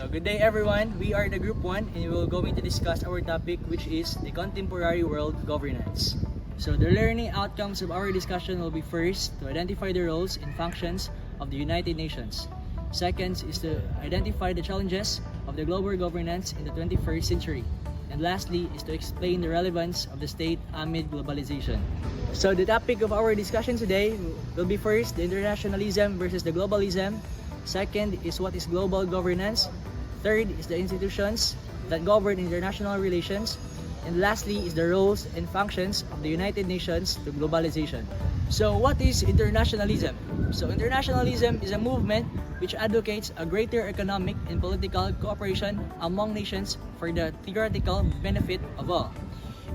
Good day everyone, we are the Group 1 and we will going to discuss our topic which is the contemporary world governance. So the learning outcomes of our discussion will be first, to identify the roles and functions of the United Nations. Second is to identify the challenges of the global governance in the 21st century. And lastly is to explain the relevance of the state amid globalization. So the topic of our discussion today will be first, the internationalism versus the globalism. Second is what is global governance. Third is the institutions that govern international relations. And lastly is the roles and functions of the United Nations to globalization. So what is internationalism? So internationalism is a movement which advocates a greater economic and political cooperation among nations for the theoretical benefit of all.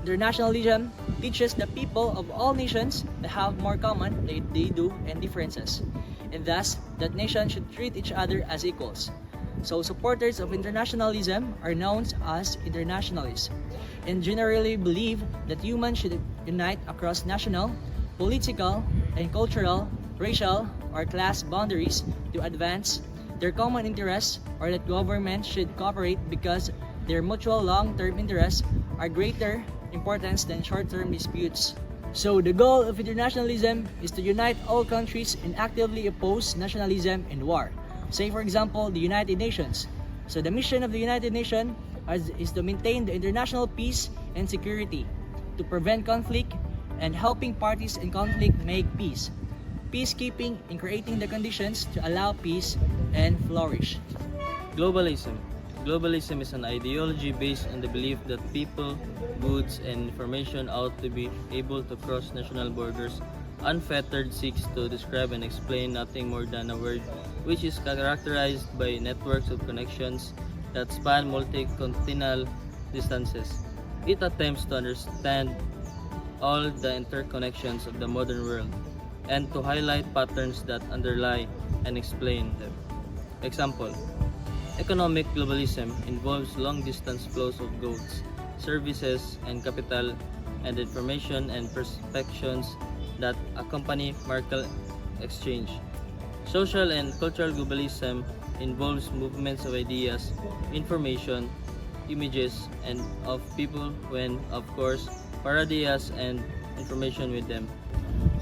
Internationalism teaches the people of all nations to have more common than they do and differences, and thus that nations should treat each other as equals. So supporters of internationalism are known as internationalists and generally believe that humans should unite across national, political, and cultural, racial, or class boundaries to advance their common interests, or that governments should cooperate because their mutual long-term interests are greater importance than short-term disputes. So the goal of internationalism is to unite all countries and actively oppose nationalism and war. Say for example, the United Nations. So the mission of the United Nations is to maintain the international peace and security, to prevent conflict, and helping parties in conflict make peace. Peacekeeping and creating the conditions to allow peace and flourish. Globalism. Globalism is an ideology based on the belief that people, goods, and information ought to be able to cross national borders. Unfettered seeks to describe and explain nothing more than a word which is characterized by networks of connections that span multi-continental distances. It attempts to understand all the interconnections of the modern world and to highlight patterns that underlie and explain them. Example: economic globalism involves long-distance flows of goods, services, and capital, and information and perceptions that accompany market exchange. Social and cultural globalism involves movements of ideas, information, images, and of people when, of course, ideas and information with them.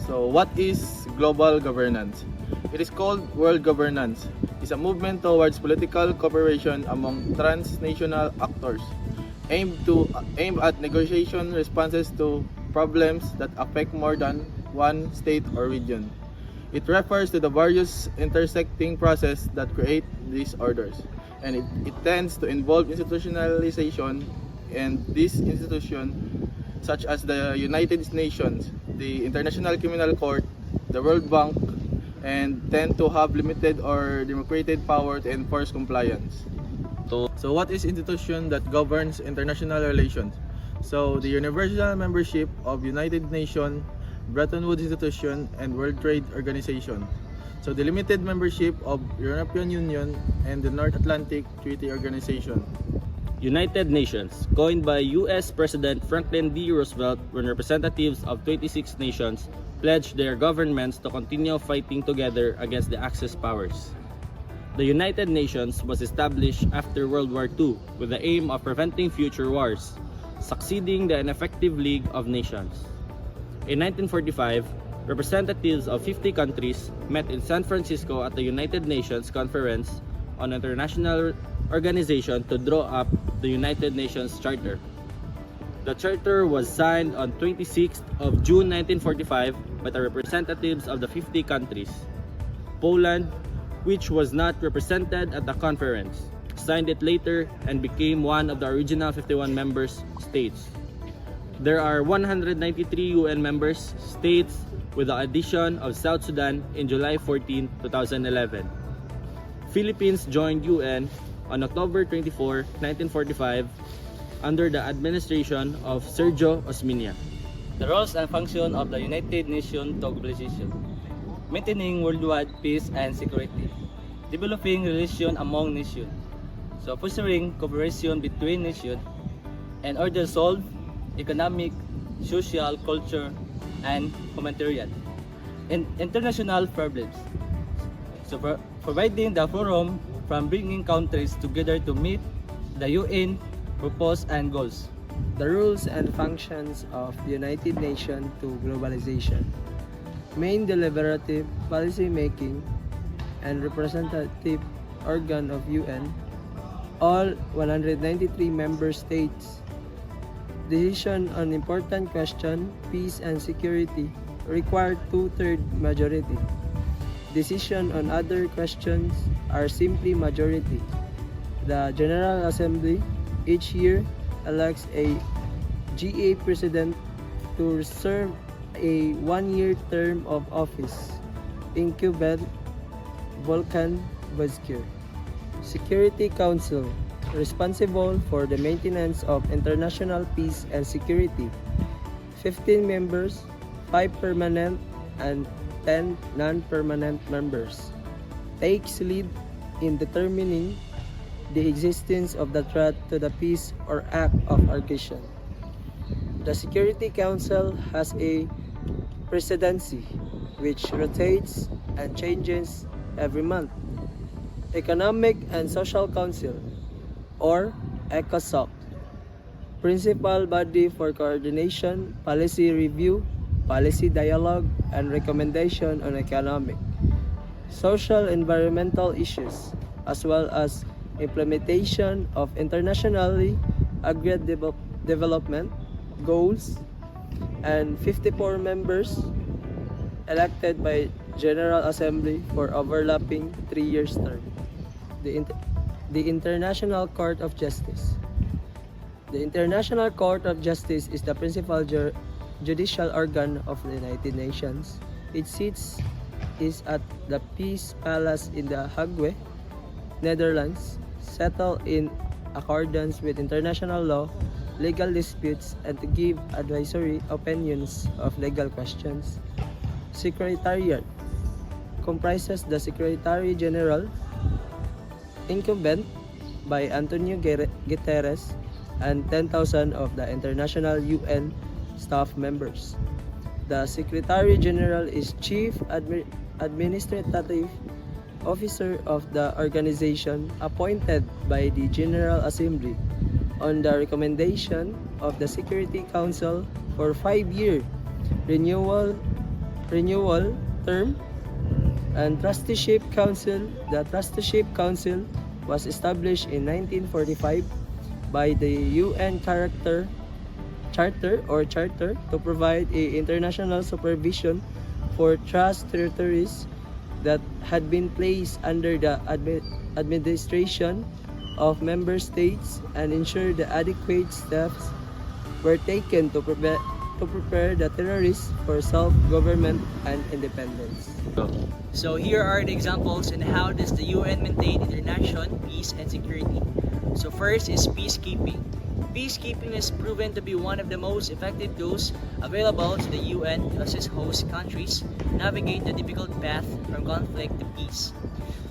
So what is global governance? It is called world governance. It's a movement towards political cooperation among transnational actors aimed at negotiation responses to problems that affect more than one state or region. It refers to the various intersecting processes that create these orders, and it tends to involve institutionalization, and this institution such as the United Nations, the International Criminal Court, the World Bank, and tend to have limited or democratic power to enforce compliance. So what is institution that governs international relations? So the universal membership of United Nations, Bretton Woods Institution, and World Trade Organization. So the limited membership of European Union and the North Atlantic Treaty Organization. United Nations, coined by U.S. President Franklin D. Roosevelt when representatives of 26 nations pledged their governments to continue fighting together against the Axis powers. The United Nations was established after World War II with the aim of preventing future wars, succeeding the ineffective League of Nations. In 1945, representatives of 50 countries met in San Francisco at the United Nations Conference on International Organization to draw up the United Nations Charter. The charter was signed on 26th of June 1945 by the representatives of the 50 countries. Poland, which was not represented at the conference, signed it later and became one of the original 51 member states. There are 193 UN member states with the addition of South Sudan in July 14, 2011. Philippines joined UN on October 24, 1945 under the administration of Sergio Osmeña. The roles and function of the United Nations to globalization: maintaining worldwide peace and security, developing relations among nations, so fostering cooperation between nations, and order solve economic, social, culture, and humanitarian and international problems. So providing the forum from bringing countries together to meet the UN purpose and goals. The rules and functions of the United Nations to globalization. Main deliberative, policy making, and representative organ of UN, all 193 member states. Decision on important question, peace and security, require two-third majority. Decision on other questions are simply majority. The General Assembly each year elects a GA President to serve a one-year term of office. Incumbent Volkan Bozkir. Security Council, responsible for the maintenance of international peace and security. 15 members, 5 permanent and 10 non-permanent members. Takes lead in determining the existence of the threat to the peace or act of aggression. The Security Council has a presidency which rotates and changes every month. Economic and Social Council or ECOSOC, principal body for coordination, policy review, policy dialogue, and recommendation on economic, social, environmental issues, as well as implementation of internationally agreed development goals, and 54 members elected by General Assembly for overlapping 3 years term. The International Court of Justice. The International Court of Justice is the principal judicial organ of the United Nations. Its seat is at the Peace Palace in The Hague, Netherlands, settled in accordance with international law, legal disputes, and to give advisory opinions of legal questions. Secretariat comprises the Secretary General, incumbent by Antonio Guterres, and 10,000 of the international UN staff members. The Secretary General is Chief Administrative Officer of the organization, appointed by the General Assembly on the recommendation of the Security Council for 5-year renewal term. And Trusteeship Council. The Trusteeship Council was established in 1945 by the UN Charter to provide international supervision for trust territories that had been placed under the administration of member states and ensure the adequate steps were taken to prepare the terrorists for self-government and independence. So here are the examples on how does the UN maintain international peace and security. So first is peacekeeping. Peacekeeping is proven to be one of the most effective tools available to the UN to assist host countries navigate the difficult path from conflict to peace.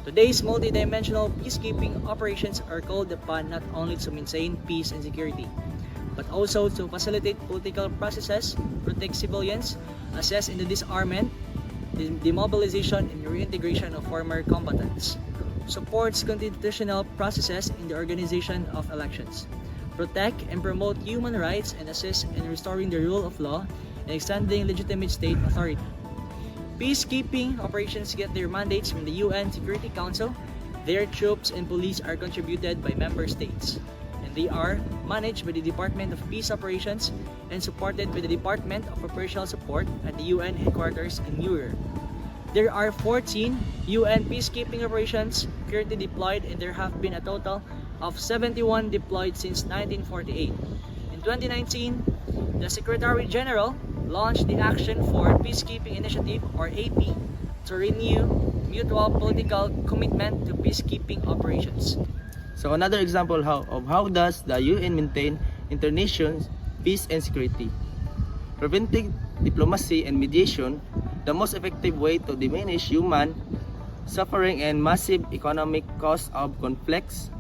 Today's multidimensional peacekeeping operations are called upon not only to maintain peace and security, but also to facilitate political processes, protect civilians, assist in the disarmament, demobilization, and reintegration of former combatants, supports constitutional processes in the organization of elections, protect and promote human rights, and assist in restoring the rule of law and extending legitimate state authority. Peacekeeping operations get their mandates from the UN Security Council. Their troops and police are contributed by member states, and they are managed by the Department of Peace Operations and supported by the Department of Operational Support at the UN headquarters in New York. There are 14 UN peacekeeping operations currently deployed, and there have been a total of 71 deployed since 1948. In 2019, the Secretary General launched the Action for Peacekeeping Initiative, or AP, to renew mutual political commitment to peacekeeping operations. So another example of how does the UN maintain international peace and security. Preventing diplomacy and mediation, the most effective way to diminish human suffering and massive economic costs of conflicts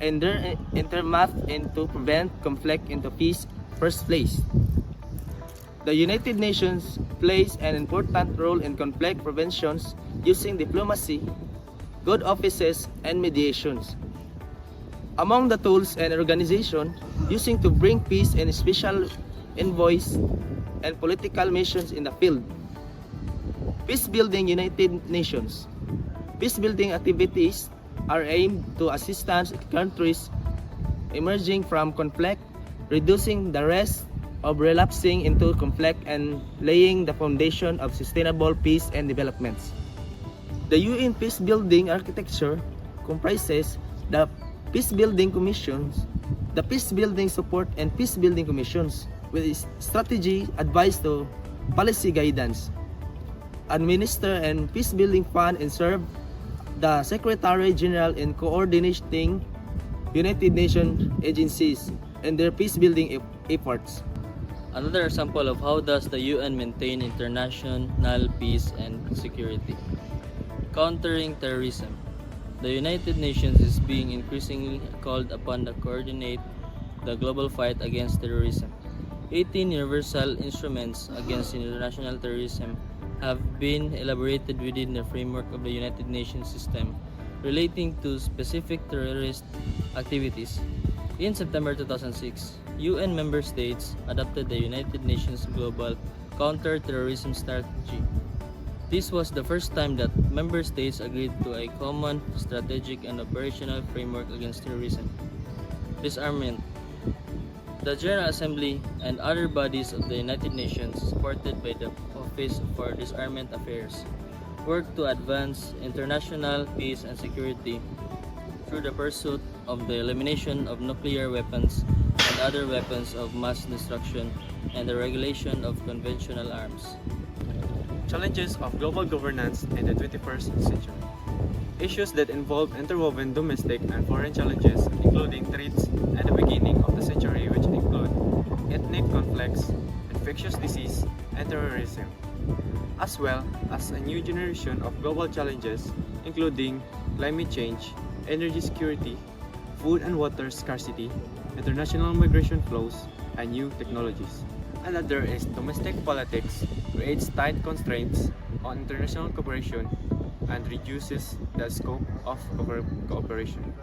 and their intermath, and to prevent conflict into peace first place. The United Nations plays an important role in conflict prevention using diplomacy, good offices, and mediations. Among the tools and organizations using to bring peace and special envoys and political missions in the field. Peacebuilding United Nations. Peacebuilding activities are aimed to assist countries emerging from conflict, reducing the risk of relapsing into conflict and laying the foundation of sustainable peace and development. The UN peacebuilding architecture comprises the peacebuilding commissions, the peacebuilding support and peacebuilding commissions with strategy, advice to policy guidance, administer and peacebuilding fund and serve the Secretary General in coordinating United Nations agencies and their peacebuilding efforts. Another example of how does the UN maintain international peace and security. Countering terrorism. The United Nations is being increasingly called upon to coordinate the global fight against terrorism. 18 universal instruments against international terrorism have been elaborated within the framework of the United Nations system relating to specific terrorist activities. In September 2006, UN member states adopted the United Nations Global Counter-Terrorism Strategy. This was the first time that member states agreed to a common strategic and operational framework against terrorism. Disarmament. The General Assembly and other bodies of the United Nations, supported by the Office for Disarmament Affairs, work to advance international peace and security through the pursuit of the elimination of nuclear weapons and other weapons of mass destruction and the regulation of conventional arms. Challenges of global governance in the 21st century. Issues that involve interwoven domestic and foreign challenges, including threats at the beginning of the century, which include ethnic conflicts, infectious disease, and terrorism, as well as a new generation of global challenges, including climate change, energy security, food and water scarcity, international migration flows, and new technologies. Another is domestic politics creates tight constraints on international cooperation and reduces the scope of cooperation.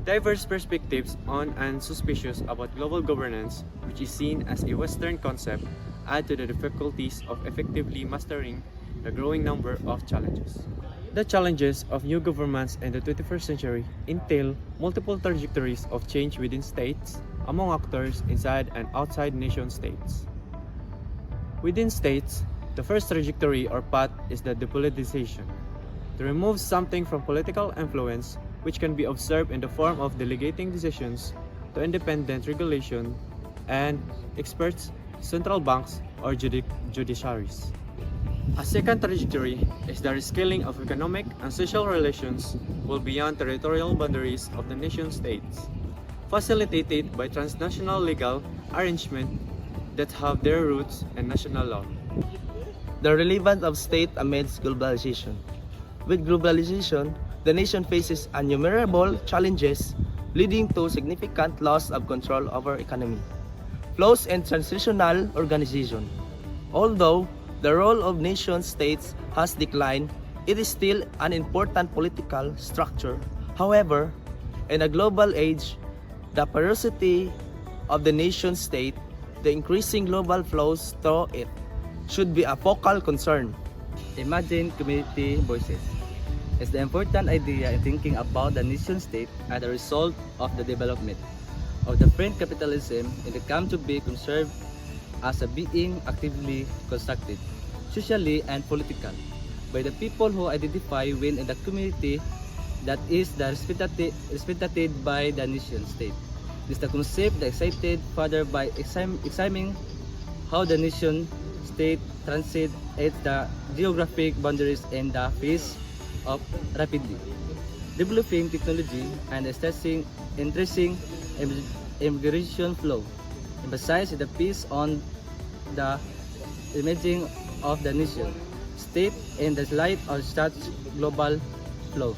Diverse perspectives on and suspicious about global governance, which is seen as a Western concept, add to the difficulties of effectively mastering the growing number of challenges. The challenges of new governments in the 21st century entail multiple trajectories of change within states, among actors inside and outside nation states. Within states, the first trajectory or path is the depoliticization. To remove something from political influence, which can be observed in the form of delegating decisions to independent regulation and experts, central banks, or judiciaries. A second trajectory is the rescaling of economic and social relations well beyond territorial boundaries of the nation-states, facilitated by transnational legal arrangements that have their roots in national law. The relevance of state amidst globalization. With globalization, the nation faces innumerable challenges leading to significant loss of control over economy, flows and transitional organization. Although the role of nation-states has declined, it is still an important political structure. However, in a global age, the porosity of the nation-state, the increasing global flows through it, should be a focal concern. Imagine community voices. It's the important idea in thinking about the nation-state as a result of the development of the free capitalism and it come to be conserved as a being actively constructed, socially and politically, by the people who identify within the community that is respected by the nation-state. This is the concept that excited further by examining how the nation-state transcends the geographic boundaries in the face of rapidly developing technology and assessing increasing immigration flow, emphasize the piece on the imaging of the nation state in the light of such global flow.